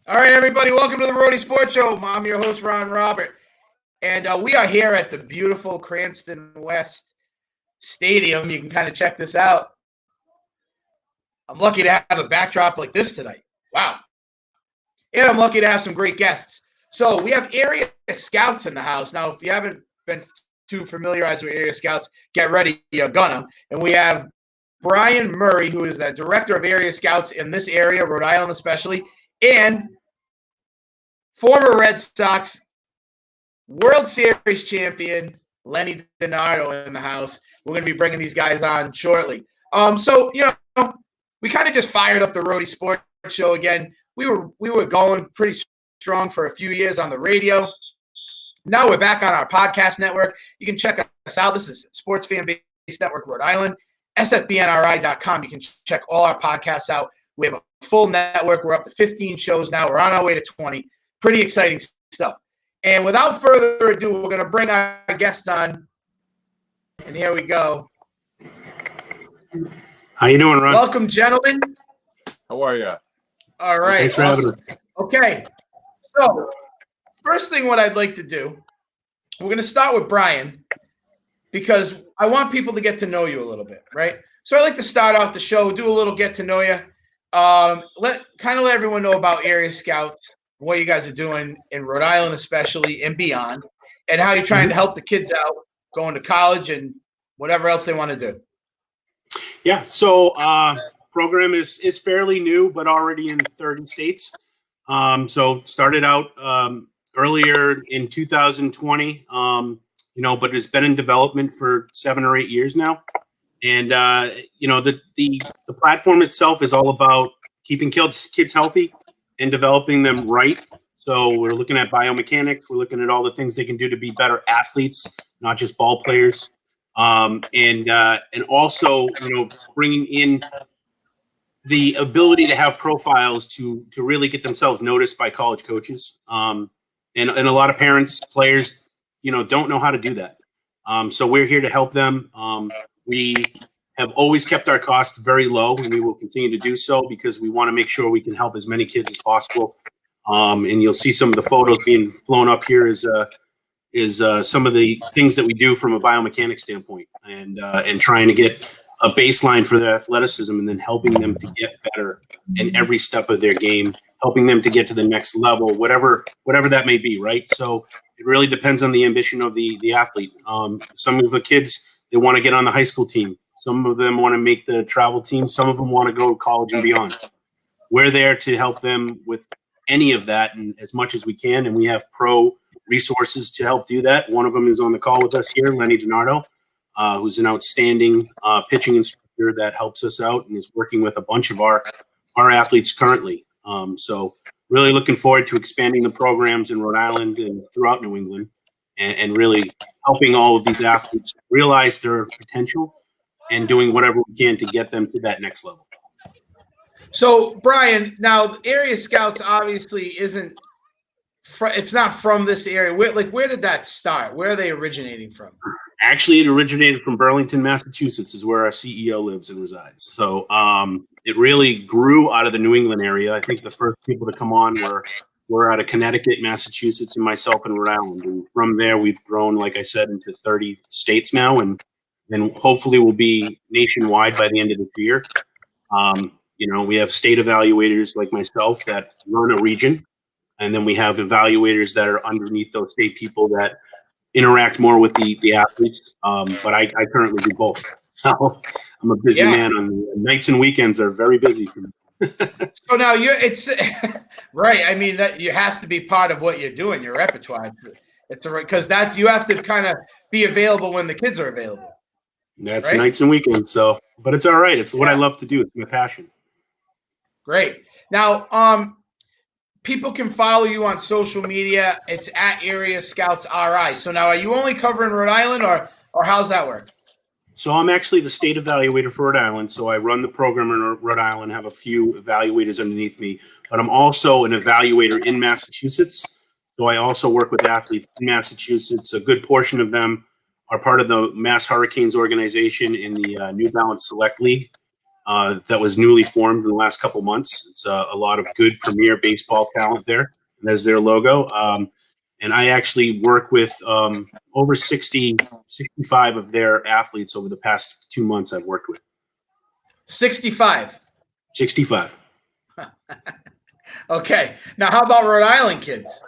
All right, everybody, welcome to the Rhody Sports Show. I'm your host, Ron Robert, and we are here at the beautiful Cranston West Stadium. You can kind of check this out. I'm lucky to have a backdrop like this tonight. Wow. And I'm lucky to have some great guests. So we have area scouts in the house. Now, if you haven't been too familiarized with area scouts, get ready, you're gonna. And we have Bryan Murray, who is the director of area scouts in this area, Rhode Island especially, and former Red Sox World Series champion Lenny DiNardo in the house. We're going to be bringing these guys on shortly. So we kind of just fired up the Rhody Sports Show again. We were going pretty strong for a few years on the radio. Now we're back on our podcast network. You can check us out. This is Sports Fan Base Network Rhode Island, sfbnri.com. You can check all our podcasts out. We have a full network. We're up to 15 shows now. We're on our way to 20. Pretty exciting stuff. And without further ado, we're going to bring our guests on. And here we go. How you doing, Ron? Welcome, gentlemen. How are you? All right. Thanks for having us. Okay. So, first thing what I'd like to do, we're going to start with Bryan because I want people to get to know you a little bit, right? So I like to start out the show, do a little get to know you. Let everyone know about Area Scouts, what you guys are doing in Rhode Island especially and beyond, and how you're trying to help the kids out going to college and whatever else they want to do. Yeah, so program is fairly new, but already in 30 states. So started out earlier in 2020, but it's been in development for 7 or 8 years now. And, the platform itself is all about keeping kids healthy and developing them right. So we're looking at biomechanics. We're looking at all the things they can do to be better athletes, not just ball players. And also, bringing in the ability to have profiles to really get themselves noticed by college coaches. And a lot of parents, players, don't know how to do that. So we're here to help them. We have always kept our costs very low, and we will continue to do so because we want to make sure we can help as many kids as possible. And you'll see some of the photos being flown up here is some of the things that we do from a biomechanics standpoint, and trying to get a baseline for their athleticism, and then helping them to get better in every step of their game, helping them to get to the next level, whatever that may be, right? So it really depends on the ambition of the athlete. Some of the kids, they want to get on the high school team. Some of them want to make the travel team. Some of them want to go to college and beyond. We're there to help them with any of that and as much as we can, and we have pro resources to help do that. One of them is on the call with us here, Lenny DiNardo, who's an outstanding pitching instructor that helps us out and is working with a bunch of our athletes currently. So really looking forward to expanding the programs in Rhode Island and throughout New England, and really helping all of these athletes realize their potential and doing whatever we can to get them to that next level. So, Bryan, now Area Scouts obviously it's not from this area. Where did that start? Where are they originating from? Actually, it originated from Burlington, Massachusetts, is where our CEO lives and resides. So it really grew out of the New England area. I think the first people to come on were out of Connecticut, Massachusetts, and myself in Rhode Island. And from there, we've grown, like I said, into 30 states now, and hopefully we'll be nationwide by the end of the year. We have state evaluators like myself that run a region, and then we have evaluators that are underneath those state people that interact more with the athletes. But I currently do both. So I'm a busy man on the nights and weekends are very busy for me. So now it's right. I mean, that you has to be part of what you're doing, your repertoire. It's because you have to kind of be available when the kids are available. That's right? Nights and weekends. So, but it's all right. It's what I love to do. It's my passion. Great. Now, people can follow you on social media. It's at Area Scouts RI. So now, are you only covering Rhode Island, or how's that work? So I'm actually the state evaluator for Rhode Island. So I run the program in Rhode Island, have a few evaluators underneath me, but I'm also an evaluator in Massachusetts. So I also work with athletes in Massachusetts. A good portion of them are part of the Mass Hurricanes organization in the New Balance Select League. that was newly formed in the last couple months. It's a lot of good premier baseball talent there. And there's their logo. And I actually work with over 65 of their athletes over the past 2 months I've worked with. 65. 65. Okay. Now, how about Rhode Island kids?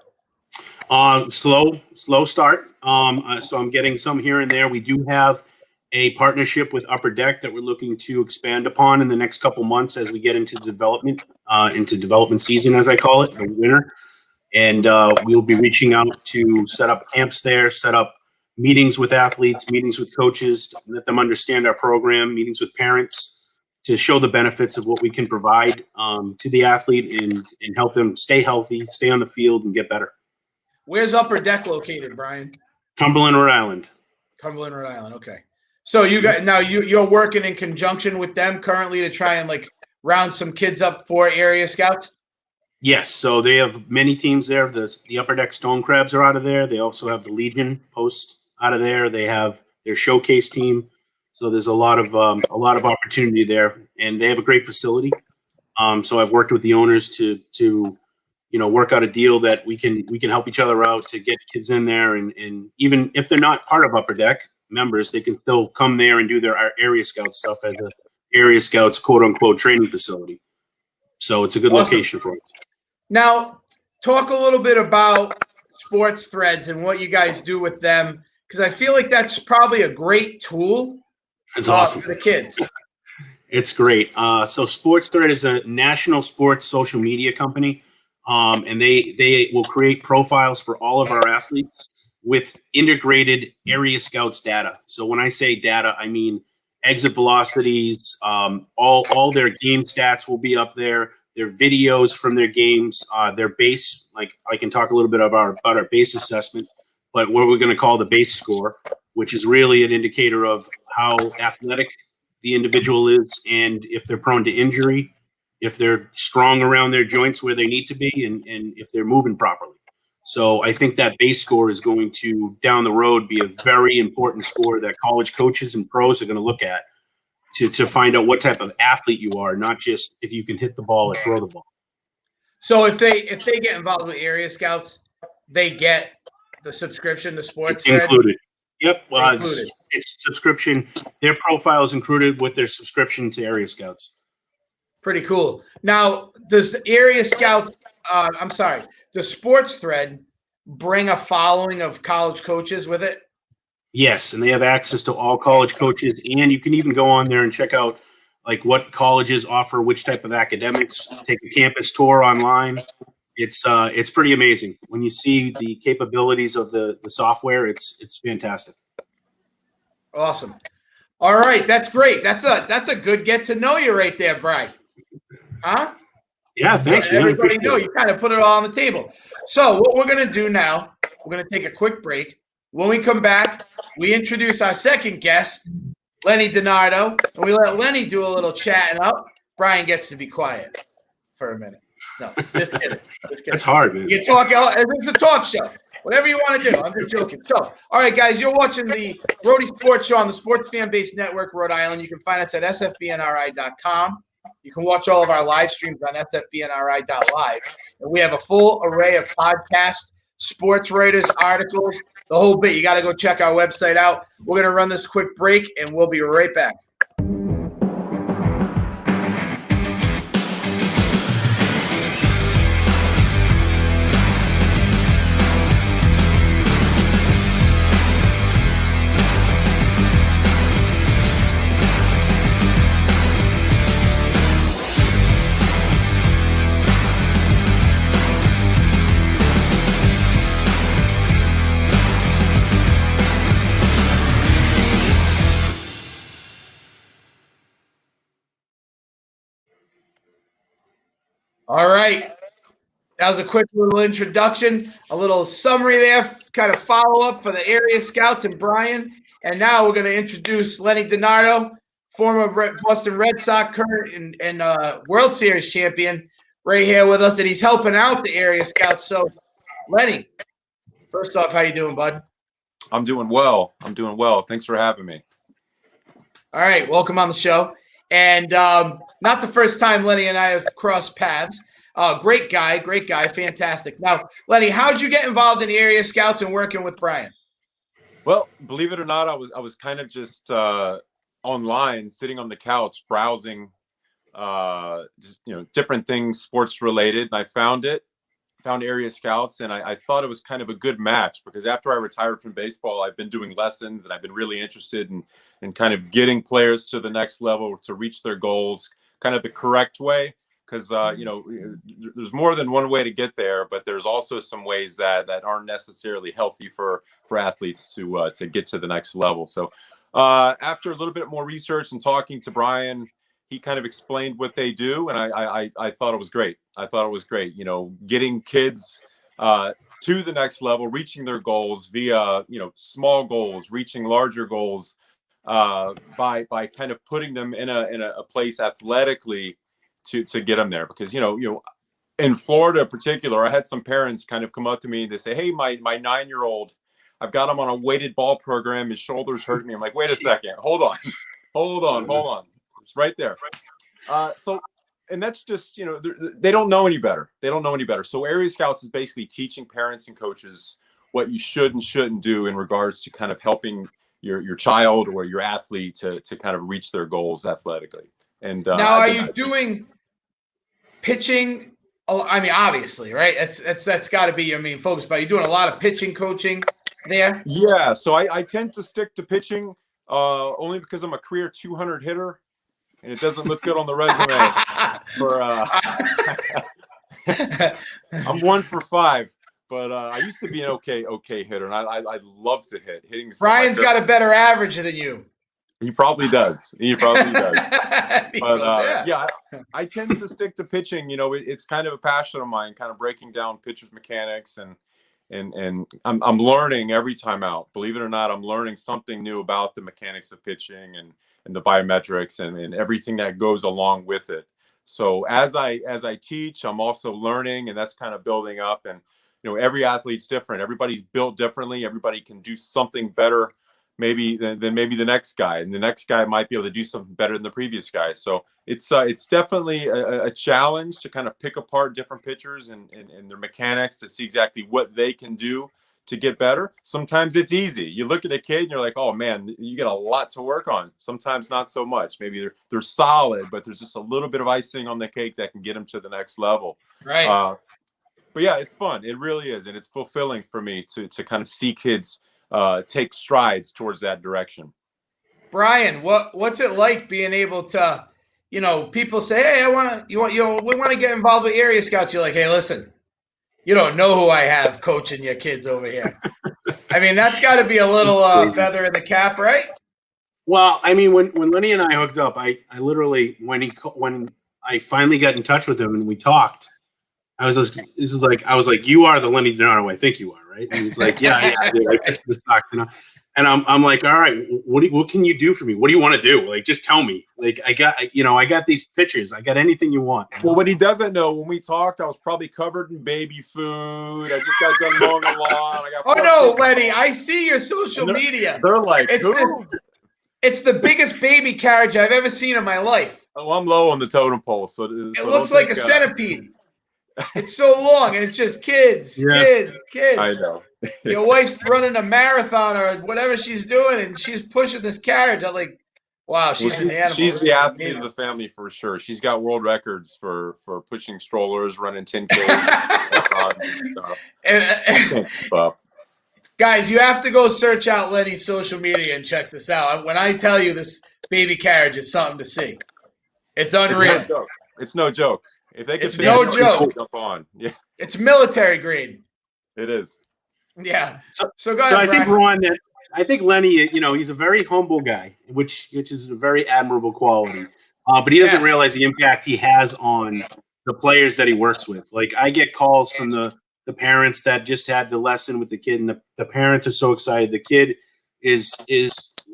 Slow start. So I'm getting some here and there. We do have a partnership with Upper Deck that we're looking to expand upon in the next couple months as we get into development season, as I call it, the winter. And we'll be reaching out to set up camps there, set up meetings with athletes, meetings with coaches, to let them understand our program, meetings with parents to show the benefits of what we can provide to the athlete and help them stay healthy, stay on the field, and get better. Where's Upper Deck located, Bryan? Cumberland, Rhode Island. Cumberland, Rhode Island. Okay. So you got now you're working in conjunction with them currently to try and like round some kids up for area scouts? Yes, so they have many teams there. The Upper Deck Stone Crabs are out of there. They also have the Legion Post out of there. They have their showcase team. So there's a lot of opportunity there, and they have a great facility. So I've worked with the owners to work out a deal that we can help each other out to get kids in there, and even if they're not part of Upper Deck members, they can still come there and do their area scout stuff at the area scouts quote unquote training facility. So it's a good location for us. Now, talk a little bit about Sports Threads and what you guys do with them, because I feel like that's probably a great tool. It's awesome for the kids. It's great. So Sports Thread is a national sports social media company, and they will create profiles for all of our athletes with integrated area scouts data. So when I say data, I mean exit velocities, all their game stats will be up there. Their videos from their games, their base, like I can talk a little bit about our base assessment, but what we're going to call the base score, which is really an indicator of how athletic the individual is and if they're prone to injury, if they're strong around their joints where they need to be, and if they're moving properly. So I think that base score is going to, down the road, be a very important score that college coaches and pros are going to look at to find out what type of athlete you are, not just if you can hit the ball or throw the ball. So if they get involved with area scouts, they get the subscription to Sports Thread? Included. Yep. Well, included. It's subscription. Their profile is included with their subscription to area scouts. Pretty cool. Now, does area scouts, does Sports Thread bring a following of college coaches with it? Yes, and they have access to all college coaches, and you can even go on there and check out like what colleges offer which type of academics. Take a campus tour online. It's pretty amazing when you see the capabilities of the software. It's fantastic. Awesome. All right, that's great. That's a good get to know you right there, Bryan. Huh? Yeah, thanks, man. Everybody know you kind of put it all on the table. So what we're gonna do now, we're gonna take a quick break. When we come back, we introduce our second guest, Lenny DiNardo, and we let Lenny do a little chatting up. Bryan gets to be quiet for a minute. No, just kidding. That's hard, man. You talk. It's a talk show. Whatever you want to do. I'm just joking. So, all right, guys, you're watching the Rhody Sports Show on the Sports Fan Base Network, Rhode Island. You can find us at sfbnri.com. You can watch all of our live streams on sfbnri.live. And we have a full array of podcasts, sports writers, articles, the whole bit. You got to go check our website out. We're going to run this quick break, and we'll be right back. All right. That was a quick little introduction, a little summary there, kind of follow-up for the area scouts and Bryan. And now we're going to introduce Lenny DiNardo, former Boston Red Sox, current and World Series champion, right here with us, and he's helping out the area scouts. So, Lenny, first off, how you doing, bud? I'm doing well. Thanks for having me. All right. Welcome on the show. And not the first time Lenny and I have crossed paths. Great guy, fantastic. Now, Lenny, how'd you get involved in the area scouts and working with Bryan? Well, believe it or not, I was kind of just online, sitting on the couch, browsing, just, different things sports related. And I found area scouts, and I thought it was kind of a good match because after I retired from baseball, I've been doing lessons, and I've been really interested in kind of getting players to the next level to reach their goals, kind of the correct way. Because there's more than one way to get there, but there's also some ways that aren't necessarily healthy for athletes to get to the next level. So after a little bit more research and talking to Bryan, he kind of explained what they do, and I thought it was great. I thought it was great. Getting kids to the next level, reaching their goals via small goals, reaching larger goals by kind of putting them in a place athletically to get them there. Because in Florida in particular, I had some parents kind of come up to me and they say, "Hey, my 9-year-old, I've got him on a weighted ball program. His shoulder's hurting me." I'm like, "Wait a second, hold on. It's right there." And that's just, they don't know any better. They don't know any better. So area scouts is basically teaching parents and coaches what you should and shouldn't do in regards to kind of helping your child or your athlete to kind of reach their goals athletically. And now, are you doing pitching? I mean, obviously, right? That's got to be your main focus. But are you doing a lot of pitching coaching there? Yeah. So I tend to stick to pitching only because I'm a career 200 hitter. And it doesn't look good on the resume. I'm 1 for 5, but I used to be an okay hitter, and I love to hit. Bryan's got a better average than you. He probably does. But yeah, I tend to stick to pitching. It's kind of a passion of mine, kind of breaking down pitchers' mechanics, and I'm learning every time out. Believe it or not, I'm learning something new about the mechanics of pitching and the biometrics and everything that goes along with it. So as I teach, I'm also learning, and that's kind of building up. And every athlete's different. Everybody's built differently. Everybody can do something better maybe than maybe the next guy, and the next guy might be able to do something better than the previous guy. So it's definitely a challenge to kind of pick apart different pitchers and their mechanics to see exactly what they can do to get better. Sometimes it's easy. You look at a kid and you're like, "Oh man, you got a lot to work on." Sometimes not so much. Maybe they're solid, but there's just a little bit of icing on the cake that can get them to the next level. Right. But yeah, it's fun. It really is, and it's fulfilling for me to kind of see kids take strides towards that direction. Bryan, what's it like being able to, people say, "Hey, we want to get involved with area scouts." You're like, "Hey, listen, you don't know who I have coaching your kids over here." I mean, that's got to be a little feather in the cap, right? Well, I mean, when Lenny and I hooked up, I literally when I finally got in touch with him and we talked, I was like, "You are the Lenny DiNardo I think you are, right?" And he's like, "Yeah, I did. I pitched the stock, And I'm like, "All right, what can you do for me? What do you want to do? Like, just tell me. Like, I got these pictures. I got anything you want." Well, what he doesn't know, when we talked, I was probably covered in baby food. I just got done mowing the lawn. Oh no, Lenny! I see your social media. They're like, it's the biggest baby carriage I've ever seen in my life. Oh, I'm low on the totem pole, so it looks like a centipede. It's so long, and it's just kids. I know. Your wife's running a marathon or whatever she's doing, and she's pushing this carriage. I'm like, wow, she's an animal. She's the athlete of the family for sure. She's got world records for pushing strollers, running 10K. Guys, you have to go search out Lenny's social media and check this out. When I tell you this baby carriage is something to see, it's unreal. It's no joke. If they it's no joke. Jump on. Yeah, it's military grade. It is. Yeah. So I think Ron, I think Lenny, he's a very humble guy, which is a very admirable quality. But he doesn't realize the impact he has on the players that he works with. Like, I get calls from the parents that just had the lesson with the kid, and the parents are so excited. The kid is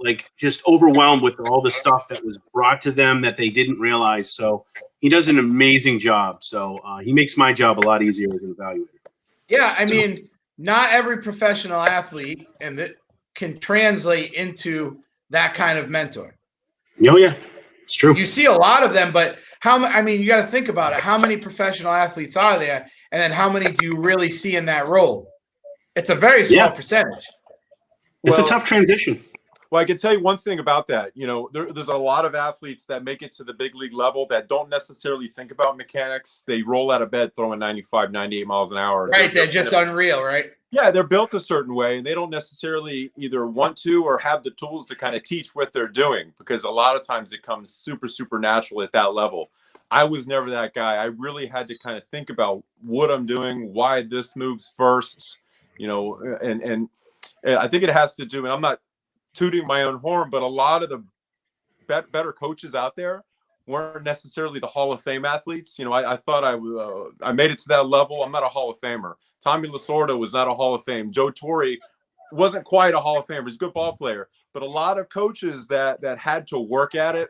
like just overwhelmed with all the stuff that was brought to them that they didn't realize. So he does an amazing job. So he makes my job a lot easier as an evaluator. Yeah, I mean, not every professional athlete and that can translate into that kind of mentor. Oh yeah. It's true. You see a lot of them, but you got to think about it. How many professional athletes are there? And then how many do you really see in that role? It's a very small percentage. It's a tough transition. Well, I can tell you one thing about that. There's a lot of athletes that make it to the big league level that don't necessarily think about mechanics. They roll out of bed throwing 95, 98 miles an hour. Right. They're just unreal, right? Yeah, they're built a certain way, and they don't necessarily either want to or have the tools to kind of teach what they're doing, because a lot of times it comes super, super natural at that level. I was never that guy. I really had to kind of think about what I'm doing, why this moves first, and I think it has to do, and I'm not tooting my own horn, but a lot of the better coaches out there weren't necessarily the Hall of Fame athletes. I thought I made it to that level. I'm not a Hall of Famer. Tommy Lasorda was not a Hall of Fame. Joe Torre wasn't quite a Hall of Famer. He's a good ball player, but a lot of coaches that had to work at it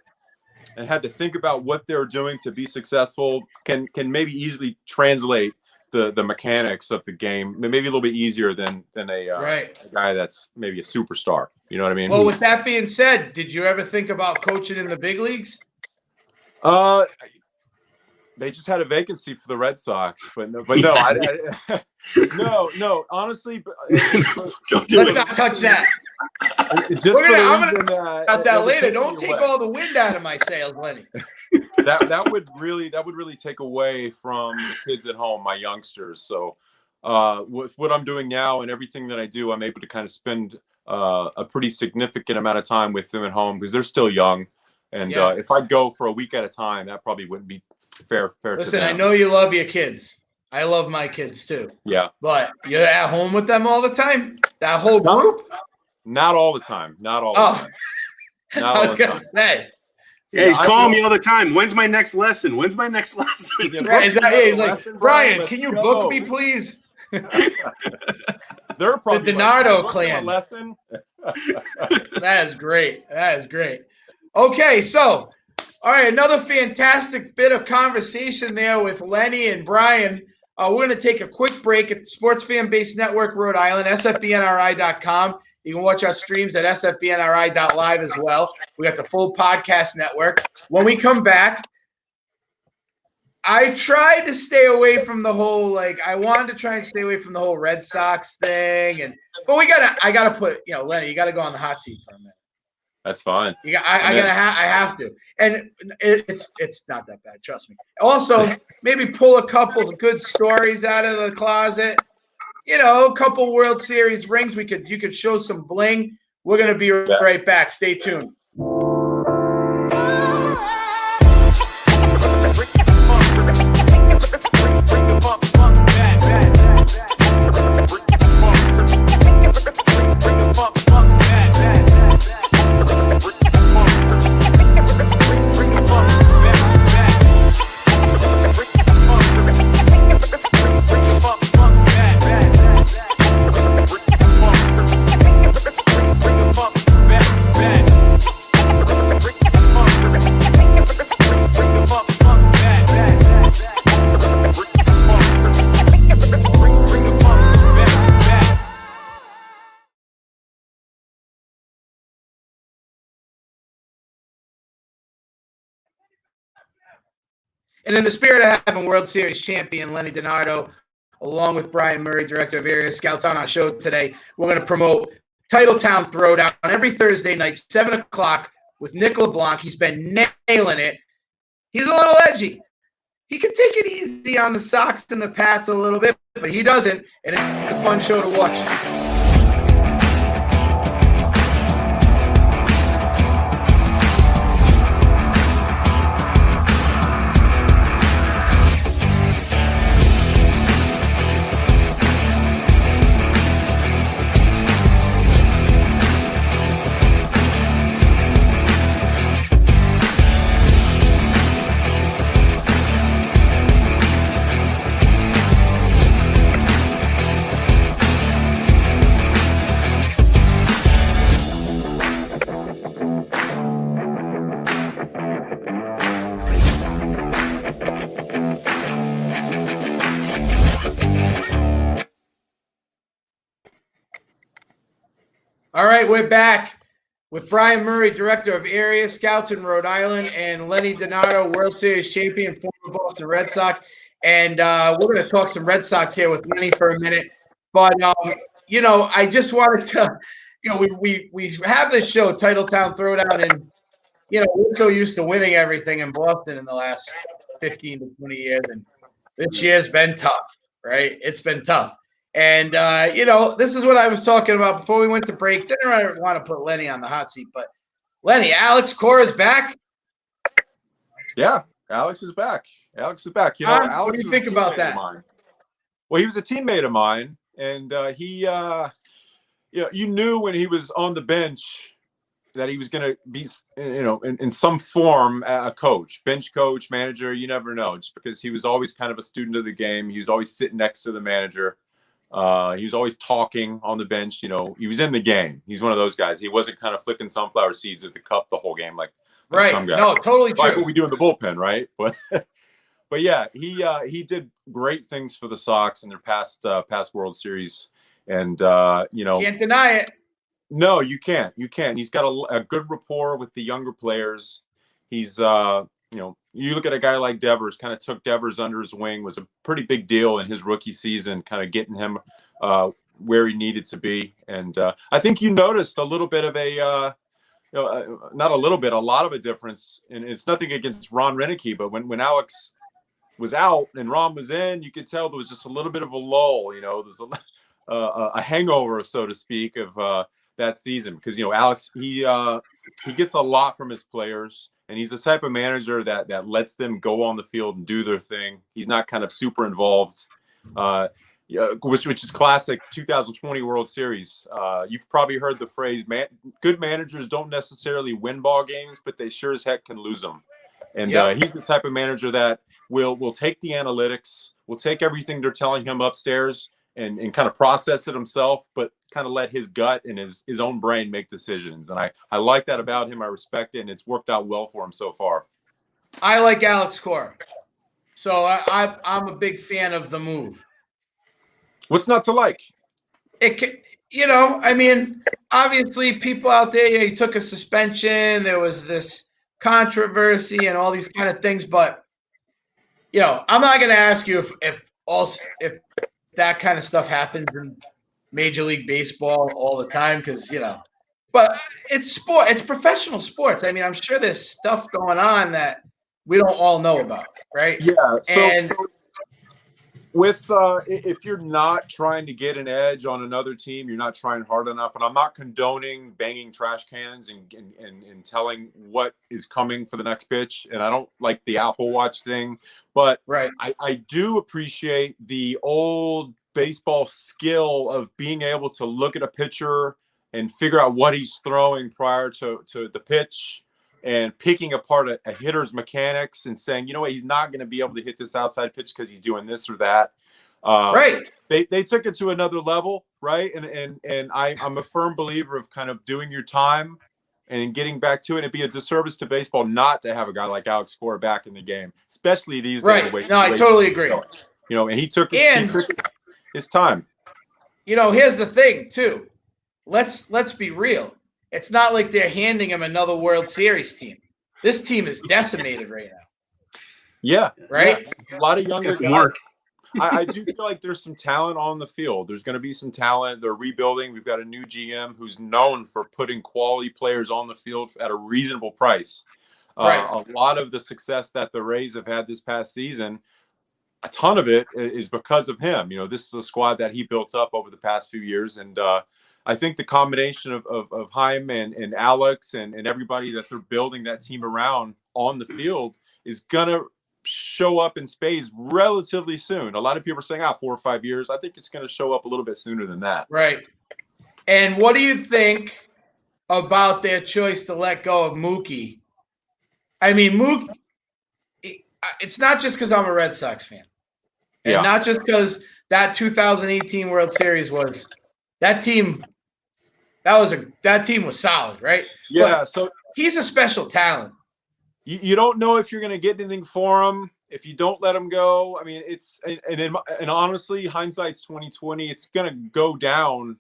and had to think about what they're doing to be successful can maybe easily translate the mechanics of the game, maybe a little bit easier than a guy that's maybe a superstar. You know what I mean? Well, with that being said, did you ever think about coaching in the big leagues? They just had a vacancy for the Red Sox, but no, no. Honestly, let's not touch that. I'm gonna about that later. Don't take all the wind out of my sails, Lenny. that would really take away from the kids at home, my youngsters. So, with what I'm doing now and everything that I do, I'm able to kind of spend a pretty significant amount of time with them at home because they're still young. And if I go for a week at a time, that probably wouldn't be fair to them. Listen, I know you love your kids. I love my kids too. Yeah. But you're at home with them all the time? That whole group? Not all the time. Not all the time. I was going to say. Yeah, he's calling me all the time. When's my next lesson? He's like, Brian, can you book me, please? They're probably the DiNardo clan. Lesson. That is great. Okay, so, all right, another fantastic bit of conversation there with Lenny and Bryan. We're going to take a quick break at the Sports Fan Base Network, Rhode Island, sfbnri.com. You can watch our streams at sfbnri.live as well. We got the full podcast network. When we come back, I tried to stay away from the whole, I wanted to try and stay away from the whole Red Sox thing. But I got to put, Lenny, you got to go on the hot seat for a minute. That's fine. I have to, and it's not that bad. Trust me. Also, maybe pull a couple of good stories out of the closet. A couple World Series rings. You could show some bling. We're gonna be right back. Stay tuned. And in the spirit of having World Series champion Lenny DiNardo, along with Brian Murray, director of Area Scouts, on our show today, we're going to promote Titletown Throwdown every Thursday night, 7 o'clock, with Nick LeBlanc. He's been nailing it. He's a little edgy. He can take it easy on the Sox and the Pats a little bit, but he doesn't, and it's a fun show to watch. All right, we're back with Brian Murray, Director of Area Scouts in Rhode Island, and Lenny DiNardo, World Series champion, former Boston Red Sox. And we're going to talk some Red Sox here with Lenny for a minute. But, I just wanted to, we have this show, Titletown Throwdown, and, we're so used to winning everything in Boston in the last 15 to 20 years. And this year's been tough, right? It's been tough. And, this is what I was talking about before we went to break. Didn't want to put Lenny on the hot seat, but Lenny, Alex Cora's back? Yeah, Alex is back. Alex is back. Alex, what do you think about that? Well, he was a teammate of mine, and you knew when he was on the bench that he was going to be, in some form a coach, bench coach, manager. You never know, just because he was always kind of a student of the game. He was always sitting next to the manager. He was always talking on the bench. He was in the game. He's one of those guys. He wasn't kind of flicking sunflower seeds at the cup the whole game like some guys. No, totally true. Like what we do in the bullpen, right? But yeah, he did great things for the Sox in their past World Series, and can't deny it. No, you can't. He's got a good rapport with the younger players. He's you look at a guy like Devers, kind of took Devers under his wing, was a pretty big deal in his rookie season, kind of getting him where he needed to be. And I think you noticed a little bit of a not a little bit, a lot of a difference. And it's nothing against Ron Renicky, but when Alex was out and Ron was in, you could tell there was just a little bit of a lull. There's a hangover, so to speak, of that season, because Alex he gets a lot from his players, and he's the type of manager that lets them go on the field and do their thing. He's not kind of super involved, which is classic 2020 World Series. You've probably heard the phrase, good managers don't necessarily win ball games, but they sure as heck can lose them. And he's the type of manager that will take the analytics, will take everything they're telling him upstairs and kind of process it himself, but kind of let his gut and his own brain make decisions. And I like that about him. I respect it, and it's worked out well for him so far. I like Alex Cora. So I'm a big fan of the move. What's not to like? Obviously people out there, he took a suspension. There was this controversy and all these kind of things, but I'm not going to ask you if that kind of stuff happens in Major League Baseball all the time, because but it's sport, it's professional sports. I'm sure there's stuff going on that we don't all know about, right? Yeah. So with if you're not trying to get an edge on another team, you're not trying hard enough. And I'm not condoning banging trash cans and telling what is coming for the next pitch. And I don't like the Apple Watch thing, but right. I do appreciate the old baseball skill of being able to look at a pitcher and figure out what he's throwing prior to the pitch, and picking apart a hitter's mechanics and saying, what, he's not going to be able to hit this outside pitch because he's doing this or that. Right. They took it to another level, right? And I'm a firm believer of kind of doing your time and getting back to it. It'd be a disservice to baseball not to have a guy like Alex Cora back in the game, especially these days. Right. No, I totally agree. And he took his time. Here's the thing too. Let's be real. It's not like they're handing him another World Series team. This team is decimated right now. Yeah. Right? Yeah. A lot of younger guys. I do feel like there's some talent on the field. There's going to be some talent. They're rebuilding. We've got a new GM who's known for putting quality players on the field at a reasonable price. Right. A lot of the success that the Rays have had this past season, a ton of it is because of him. This is a squad that he built up over the past few years. And I think the combination of Chaim and Alex and everybody that they're building that team around on the field is going to show up in spades relatively soon. A lot of people are saying 4 or 5 years. I think it's going to show up a little bit sooner than that. Right. And what do you think about their choice to let go of Mookie? Mookie, it's not just because I'm a Red Sox fan. And not just because that 2018 World Series was that team was solid, right? Yeah, but so he's a special talent. You don't know if you're going to get anything for him if you don't let him go. And honestly, hindsight's 2020. It's going to go down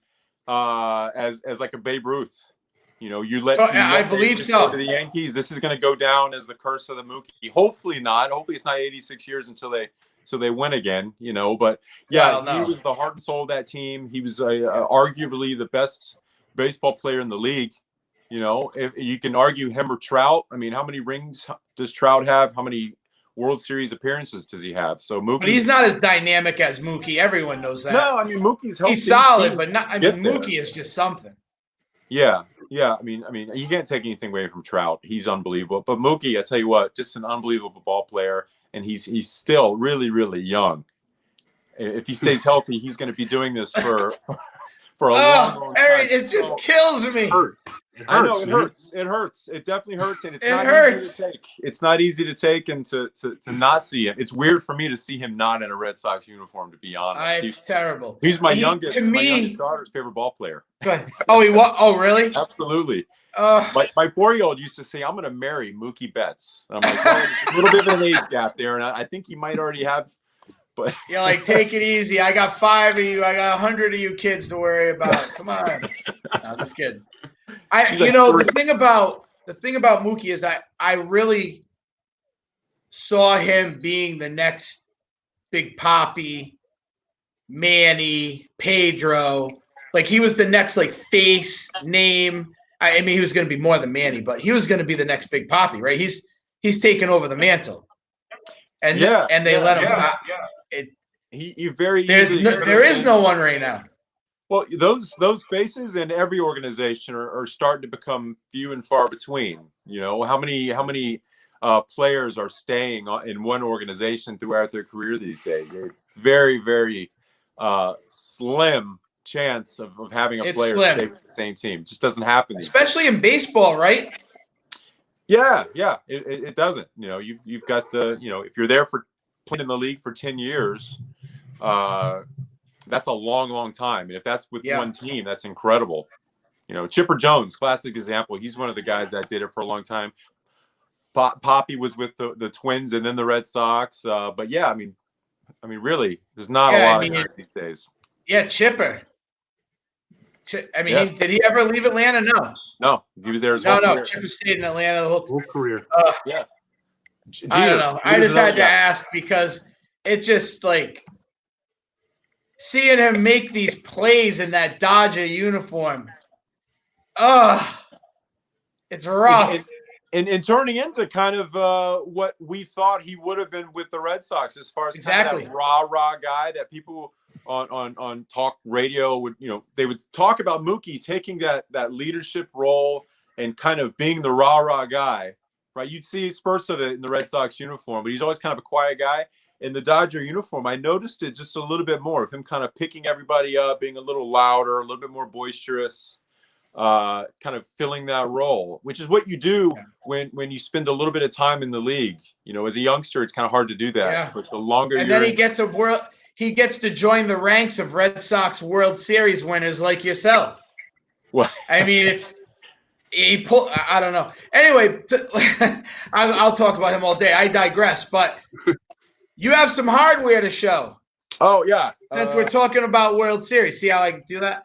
as like a Babe Ruth. You know, you let I believe Davis so. go to the Yankees. This is going to go down as the curse of the Mookie. Hopefully not. Hopefully it's not 86 years until they win again. You know, but yeah, Well, no. he was the heart and soul of that team. He was arguably the best baseball player in the league. You know, if you can argue him or Trout. I mean, how many rings does Trout have? How many World Series appearances does he have? So Mookie, But he's not as dynamic as Mookie. Everyone knows that. No, I mean Mookie's helped. He's solid, but not. I mean, Mookie is just something. Yeah. I mean, you can't take anything away from Trout. He's unbelievable. But Mookie, I tell you what, just an unbelievable ball player, and he's still really, really young. If he stays healthy, he's going to be doing this for a long time. It just kills me. I know it hurts. It hurts. It definitely hurts, and it's not easy to take. It's not easy to take and to not see him. It's weird for me to see him not in a Red Sox uniform. To be honest, it's terrible. He's my youngest daughter's favorite ball player. Good. Oh, he what? Oh, really? Absolutely. My 4-year-old used to say, "I'm going to marry Mookie Betts." And I'm like, well, there's a little bit of an age gap there, and I think he might already have. But you're like, take it easy. I got 5 of you. I got 100 of you kids to worry about. Come on. No, I'm just kidding. The thing about Mookie is I really saw him being the next Big Papi, Manny, Pedro. Like he was the next like face name. I mean, he was going to be more than Manny, but he was going to be the next Big Papi, right? He's taken over the mantle, and they let him. There is no one right now. Well, those faces in every organization are starting to become few and far between. You know, how many players are staying in one organization throughout their career these days? It's very, very slim chance of having a player stay with the same team. It just doesn't happen. Especially in baseball, right? Yeah. It doesn't. You know, you've got if you're there for playing in the league for 10 years, that's a long, long time. And if that's with one team, that's incredible. You know, Chipper Jones, classic example. He's one of the guys that did it for a long time. Poppy was with the Twins and then the Red Sox. But yeah, I mean, really, there's not a lot of guys these days. Yeah, Chipper. Did he ever leave Atlanta? No, he was there his whole career. Chipper stayed in Atlanta the whole career. I don't know. I just had to ask because it just like seeing him make these plays in that Dodger uniform. It's rough. And turning into kind of what we thought he would have been with the Red Sox as far as kind of that rah guy that people on talk radio would, they would talk about Mookie taking that leadership role and kind of being the rah guy, right? You'd see spurts of it in the Red Sox uniform, but he's always kind of a quiet guy. In the Dodger uniform, I noticed it just a little bit more of him kind of picking everybody up, being a little louder, a little bit more boisterous, kind of filling that role, which is what you do when you spend a little bit of time in the league. You know, as a youngster, it's kind of hard to do that. Yeah. But the longer then he gets to join the ranks of Red Sox World Series winners like yourself. Well, I mean, I don't know. Anyway, I'll talk about him all day. I digress, but you have some hardware to show. Oh, yeah. Since we're talking about World Series. See how I do that?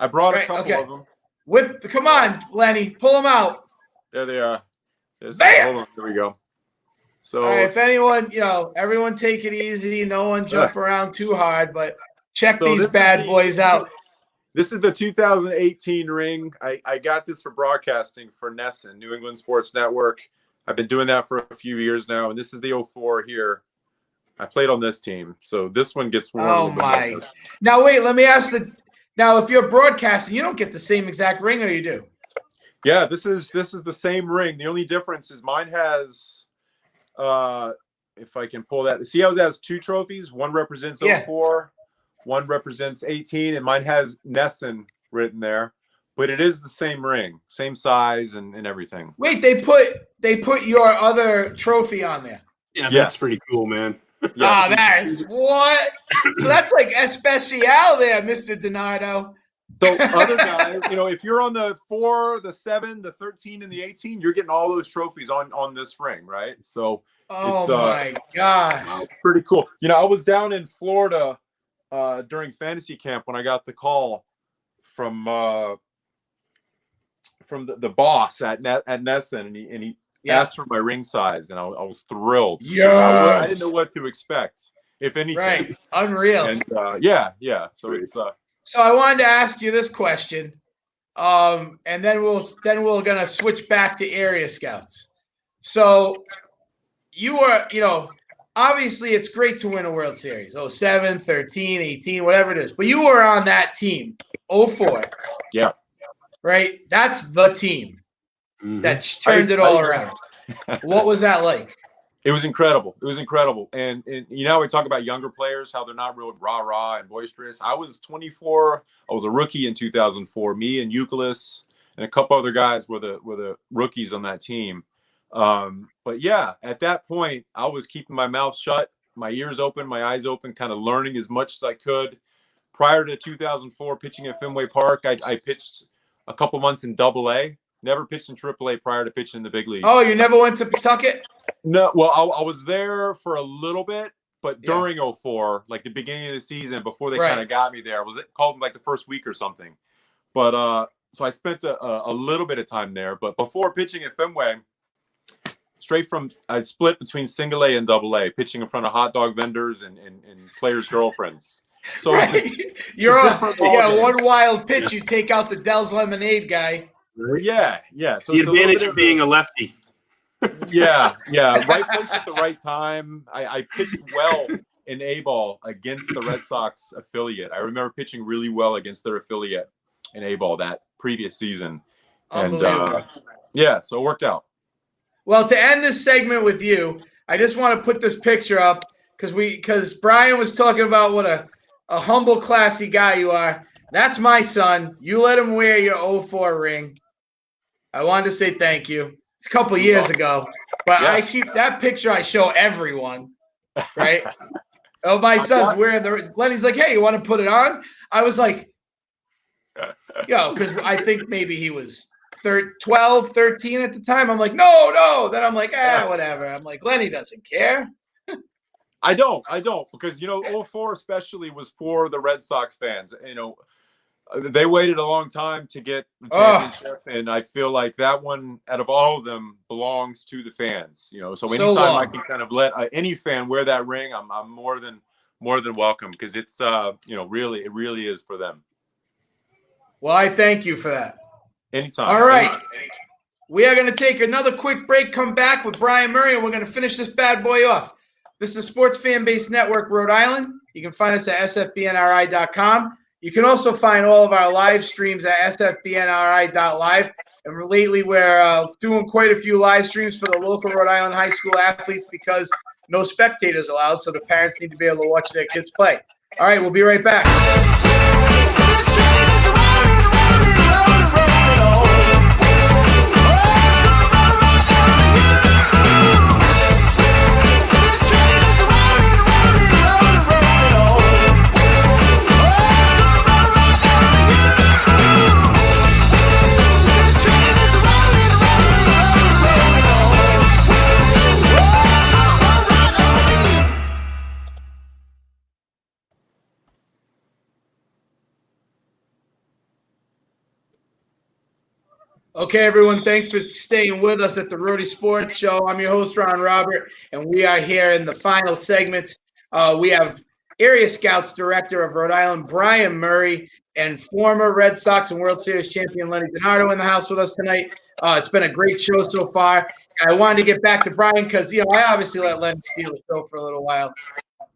I brought a couple of them. Come on, Lenny. Pull them out. There they are. Bam! Hold on, there we go. So, all right, if anyone, everyone take it easy. No one jump around too hard, but check these bad boys out. This is the 2018 ring. I got this for broadcasting for NESN, New England Sports Network. I've been doing that for a few years now, and this is the 04 here. I played on this team, so this one gets worn. Oh, my. Now, wait, let me ask now, if you're broadcasting, you don't get the same exact ring, or you do? Yeah, this is the same ring. The only difference is mine has, if I can pull that. See how it has 2 trophies? One represents 04, one represents 18, and mine has NESN written there. But it is the same ring, same size and everything. Wait, they put your other trophy on there. Yeah, that's pretty cool, man. Yeah, that is what? So that's like especial there, Mr. DiNardo. So other guys, if you're on the 4, the 7, the 13, and the 18, you're getting all those trophies on this ring, right? So my God, it's pretty cool. I was down in Florida during fantasy camp when I got the call from the boss at Nesson, and he asked for my ring size, and I was thrilled. 'Cause I didn't know what to expect, if anything. Right, unreal. And yeah. So it's So I wanted to ask you this question, and then we're gonna switch back to area scouts. So you were, obviously it's great to win a World Series, 07, 13, 18, whatever it is. But you were on that team, 04. Yeah. Right? That's the team that turned it all around. What was that like? It was incredible. It was incredible. And we talk about younger players, how they're not real rah-rah and boisterous. I was 24. I was a rookie in 2004. Me and Euclid and a couple other guys were the rookies on that team. But yeah, at that point, I was keeping my mouth shut, my ears open, my eyes open, kind of learning as much as I could. Prior to 2004, pitching at Fenway Park, I pitched a couple months in Double-A. Never pitched in Triple-A prior to pitching in the big leagues. Oh, you never went to Pawtucket? No, well, I was there for a little bit, but during 04, like the beginning of the season, before they kind of got me there, called like the first week or something. But so I spent a little bit of time there. But before pitching at Fenway, I split between Single A and Double-A, pitching in front of hot dog vendors and players' girlfriends. So you're one wild pitch. You take out the Dell's Lemonade guy. Yeah. So the advantage of being a lefty. Yeah. Right place at the right time. I pitched well in A-ball against the Red Sox affiliate. I remember pitching really well against their affiliate in A-ball that previous season. And so it worked out. Well, to end this segment with you, I just want to put this picture up because Bryan was talking about what a humble, classy guy you are. That's my son. You let him wear your 04 ring. I wanted to say thank you. It's a couple years ago, but I keep that picture. I show everyone, right? My son's wearing Lenny's like, hey, you want to put it on? I was like, because I think maybe he was 12, 13 at the time. I'm like, no. Then I'm like, whatever. I'm like, Lenny doesn't care. I don't because 04 especially was for the Red Sox fans. They waited a long time to get the championship, and I feel like that one out of all of them belongs to the fans. So anytime I can kind of let any fan wear that ring, I'm more than welcome because it's really it really is for them. Well, I thank you for that. Anytime. All right. We are going to take another quick break, come back with Bryan Murray, and we're going to finish this bad boy off. This is the Sports Fan Base Network, Rhode Island. You can find us at sfbnri.com. You can also find all of our live streams at sfbnri.live. And lately, we're doing quite a few live streams for the local Rhode Island high school athletes because no spectators allowed, so the parents need to be able to watch their kids play. All right, we'll be right back. Okay, everyone, thanks for staying with us at the Rhody Sports Show. I'm your host, Ron Robert, and we are here in the final segments. We have Area Scouts Director of Rhode Island, Bryan Murray, and former Red Sox and World Series champion Lenny DiNardo in the house with us tonight. It's been a great show so far. And I wanted to get back to Bryan because, I obviously let Lenny steal the show for a little while.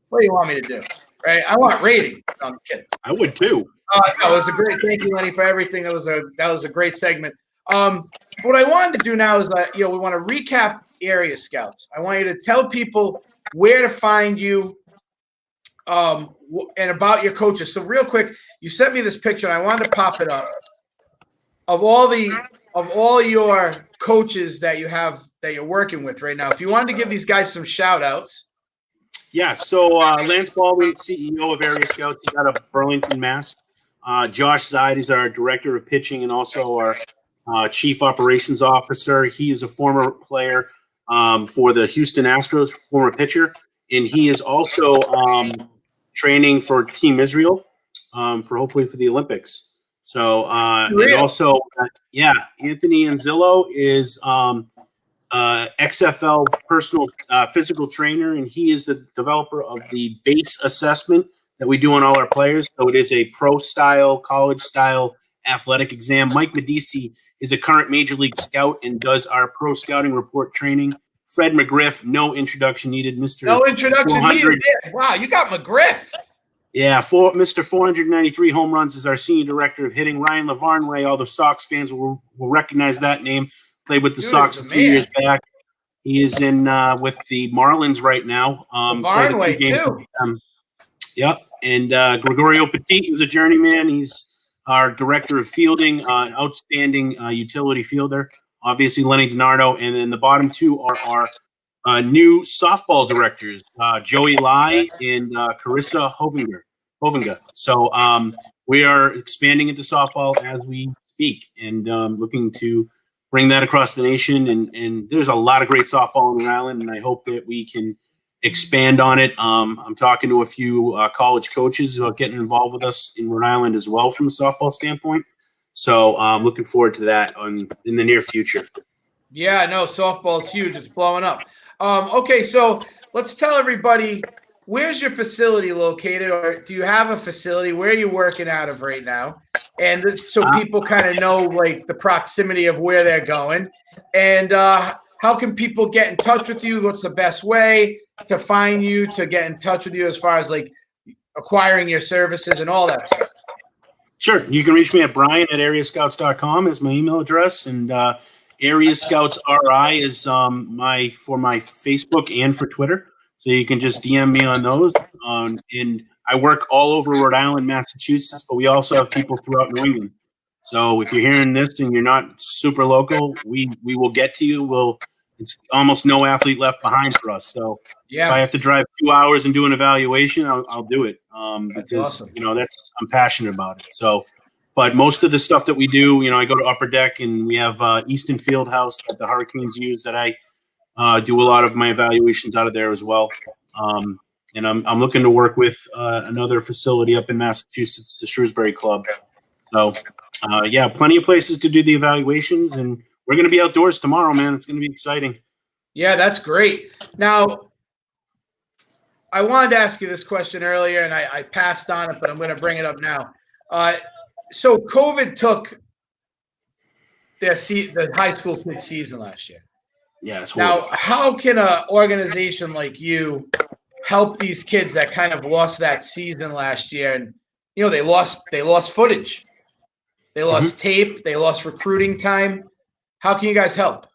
What do you want me to do? Right? I want rating. No, I'm kidding. I would too. No, it was a great. Thank you, Lenny, for everything. That was a great segment. What I wanted to do now is, we want to recap Area Scouts. I want you to tell people where to find you, and about your coaches. So real quick, you sent me this picture, and I wanted to pop it up of all your coaches that you have that you're working with right now. If you wanted to give these guys some shout outs. Yeah. So Lance Baldwin, CEO of Area Scouts, he's out of Burlington, Mass. Josh Zide is our director of pitching and also our Chief Operations Officer. He is a former player for the Houston Astros, former pitcher, and he is also training for Team Israel for hopefully for the Olympics. So, and Real. also, Anthony Anzillo is XFL personal physical trainer, and he is the developer of the base assessment that we do on all our players. So it is a pro style, college style athletic exam. Mike Medici is a current major league scout and does our pro scouting report training. Fred McGriff, no introduction needed. No introduction needed. Yeah. Wow, you got McGriff. Yeah, Mr. 493 home runs is our senior director of hitting. Ryan Lavarnway, all the Sox fans will recognize that name. Played with the Sox a few years back. He is in with the Marlins right now. Played a few games too. Yep. And Gregorio Petit is a journeyman. He's our director of fielding, outstanding utility fielder. Obviously, Lenny DiNardo. And then the bottom two are our new softball directors, Joey Lai and Carissa Hovinger. So we are expanding into softball as we speak and looking to bring that across the nation. And there's a lot of great softball in Rhode Island, and I hope that we can expand on it. I'm talking to a few college coaches about getting involved with us in Rhode Island as well from a softball standpoint. So I'm looking forward to that in the near future. Yeah, no, softball is huge. It's blowing up. Okay, so let's tell everybody, where's your facility located, or do you have a facility? Where are you working out of right now? And so people kind of know like the proximity of where they're going. And how can people get in touch with you? What's the best way to find you, to get in touch with you as far as like acquiring your services and all that stuff? Sure. You can reach me at Bryan at areascouts.com is my email address. And Area Scouts RI is for my Facebook and for Twitter. So you can just DM me on those. And I work all over Rhode Island, Massachusetts, but we also have people throughout New England. So if you're hearing this and you're not super local, we will get to you. It's almost no athlete left behind for us. So if I have to drive 2 hours and do an evaluation, I'll do it because awesome. I'm passionate about it. So, but most of the stuff that we do, I go to Upper Deck and we have Easton Fieldhouse that the Hurricanes use that I do a lot of my evaluations out of there as well. And I'm looking to work with another facility up in Massachusetts, the Shrewsbury Club. So, plenty of places to do the evaluations, and we're going to be outdoors tomorrow, man. It's going to be exciting. Yeah, that's great. Now, I wanted to ask you this question earlier, and I passed on it, but I'm going to bring it up now. So COVID took the high school kids' season last year. Yeah. Now, how can an organization like you help these kids that kind of lost that season last year? And they lost footage, they lost tape, they lost recruiting time. How can you guys help?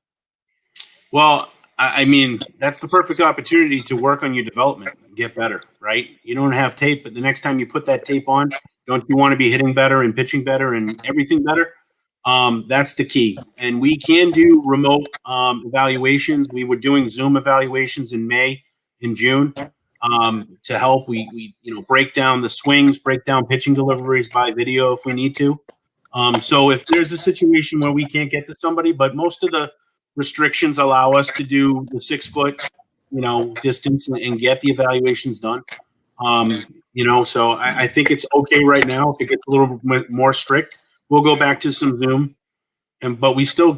Well, I mean, that's the perfect opportunity to work on your development and get better, right? You don't have tape, but the next time you put that tape on, don't you want to be hitting better and pitching better and everything better? That's the key. And we can do remote evaluations. We were doing Zoom evaluations in May and June to help. We break down the swings, break down pitching deliveries by video if we need to. So if there's a situation where we can't get to somebody, but most of the restrictions allow us to do the 6 foot, distance and get the evaluations done. So I think it's okay right now. If it gets a little bit more strict, we'll go back to some Zoom, but we still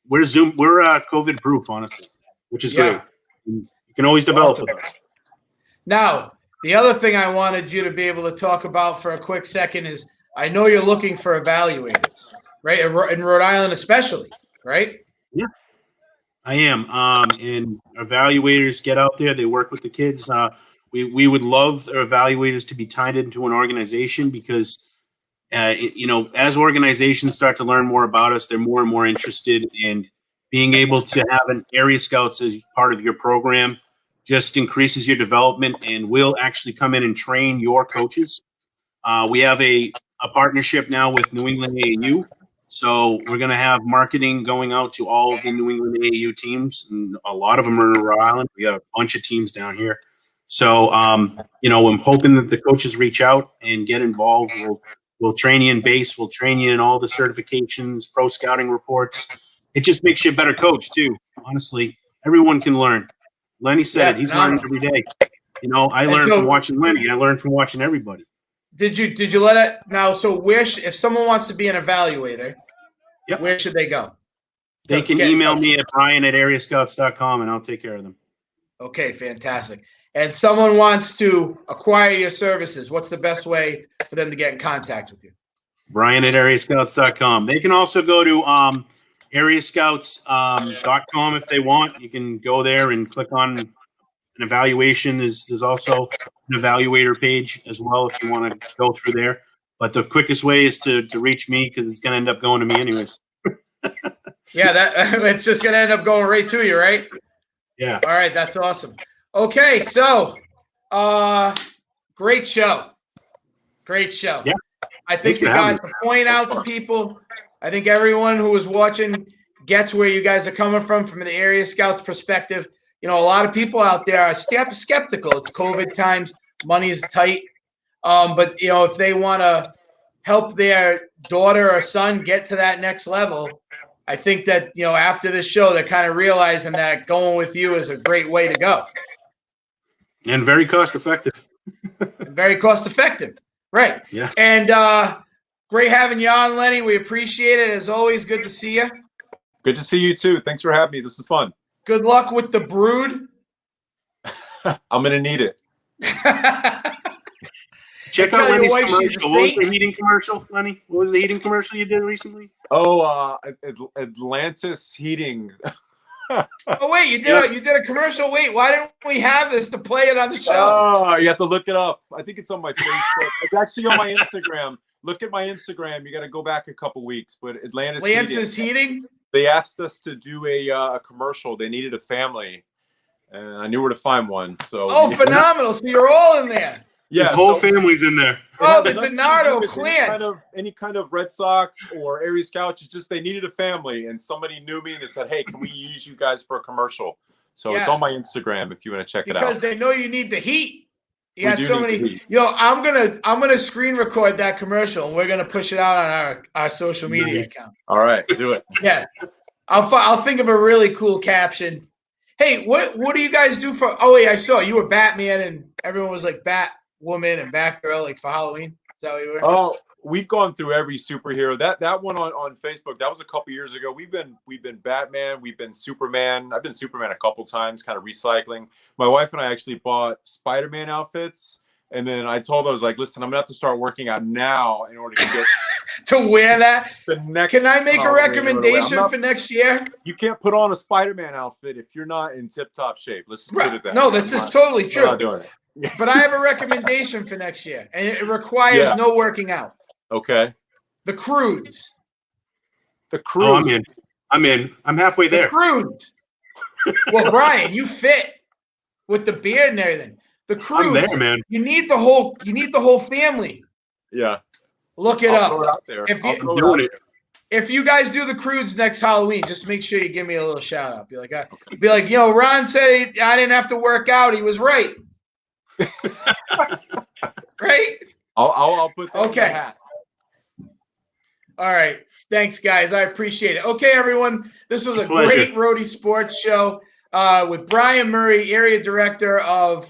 we're COVID proof, honestly, which is great. You can always develop with us. Now, the other thing I wanted you to be able to talk about for a quick second is, I know you're looking for evaluators, right? In Rhode Island especially, right? Yeah, I am. And evaluators get out there. They work with the kids. We would love our evaluators to be tied into an organization because, as organizations start to learn more about us, they're more and more interested in being able to have an Area Scouts as part of your program. Just increases your development and will actually come in and train your coaches. We have a partnership now with New England AAU. So we're going to have marketing going out to all of the New England AAU teams. And a lot of them are in Rhode Island. We got a bunch of teams down here. So, I'm hoping that the coaches reach out and get involved. We'll train you in base. We'll train you in all the certifications, pro scouting reports. It just makes you a better coach too. Honestly, everyone can learn. Lenny said it. He's learning every day. I learned from watching Lenny. I learned from watching everybody. Did you let it now? So if someone wants to be an evaluator, Yep. where should they go? They can email me at Bryan@areascouts.com and I'll take care of them. Okay, fantastic. And someone wants to acquire your services, what's the best way for them to get in contact with you? Bryan@areascouts.com. They can also go to areascouts.com if they want. You can go there and click on an evaluation. There's also an evaluator page as well if you want to go through there. But the quickest way is to reach me because it's going to end up going to me anyways. Yeah, that it's just going to end up going right to you, right? Yeah. All right, that's awesome. Okay, so great show. Great show. Yeah. I think we got to point out to people. I think everyone who was watching gets where you guys are coming from the Area Scouts perspective. You know, a lot of people out there are skeptical. It's COVID times, money is tight. But you know, if they want to help their daughter or son get to that next level, I think that, you know, after this show, they're kind of realizing that going with you is a great way to go. And very cost effective. Very cost effective. Right. Yeah. And great having you on, Lenny. We appreciate it. As always, good to see you. Good to see you too. Thanks for having me. This is fun. Good luck with the brood. I'm going to need it. Check out Lenny's commercial. What was the heating commercial, Lenny? What was the heating commercial you did recently? Oh, Atlantis Heating. Oh wait, you did a commercial. Wait, why didn't we have this to play it on the show? Oh, you have to look it up. I think it's on my Facebook. It's actually on my Instagram. Look at my Instagram. You got to go back a couple weeks. But Atlantis Heating. They asked us to do a commercial. They needed a family, and I knew where to find one. So phenomenal! So you're all in there. Yeah, the whole family's in there. Oh, the DiNardo clan. Any kind of Red Sox or Area Scouts. It's just they needed a family, and somebody knew me and they said, "Hey, can we use you guys for a commercial?" So it's on my Instagram if you want to check it out. Because they know you need the heat. You got so many. Yo, I'm gonna screen record that commercial and we're gonna push it out on our social media account. All right, do it. Yeah, I'll think of a really cool caption. Hey, what do you guys do for? Oh wait, I saw you were Batman and everyone was like Batwoman and Batgirl like for Halloween. Is that what you were? Oh, we've gone through every superhero. That one on Facebook, that was a couple years ago. We've been Batman, we've been Superman. I've been Superman a couple times, kind of recycling. My wife and I actually bought Spider-Man outfits, and then I told her, I was like, listen, I'm gonna have to start working out now in order to get to wear that. The next Can I make a recommendation for next year? You can't put on a Spider-Man outfit if you're not in tip-top shape. Let's just put it that way. No, this is totally true. I'm not doing it. But I have a recommendation for next year, and it requires no working out. Okay. The Crudes. The Crudes. Oh, I'm in. I'm halfway there. The Crudes. Well, Bryan, you fit with the beard and everything. The Crudes. I'm there, man. You need the whole family. Yeah. Look it up. Throw it out there. If you guys do the Crudes next Halloween, just make sure you give me a little shout out. Be like, you know, Ron said I didn't have to work out. He was right. Right? I'll put that in the hat. All right. Thanks, guys. I appreciate it. Okay, everyone. This was a great Rhody Sports Show with Bryan Murray, Area Director of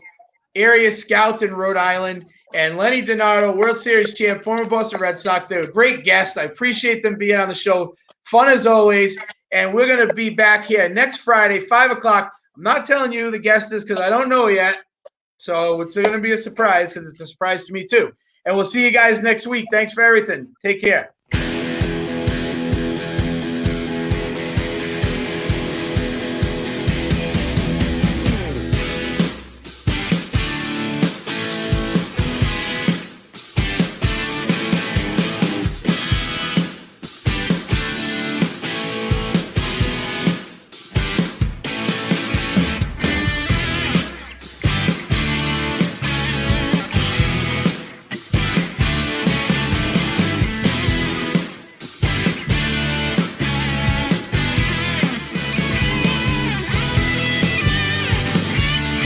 Area Scouts in Rhode Island, and Lenny DiNardo, World Series champ, former Boston Red Sox. They were great guests. I appreciate them being on the show. Fun as always. And we're going to be back here next Friday, 5 o'clock. I'm not telling you who the guest is because I don't know yet. So it's going to be a surprise because it's a surprise to me too. And we'll see you guys next week. Thanks for everything. Take care.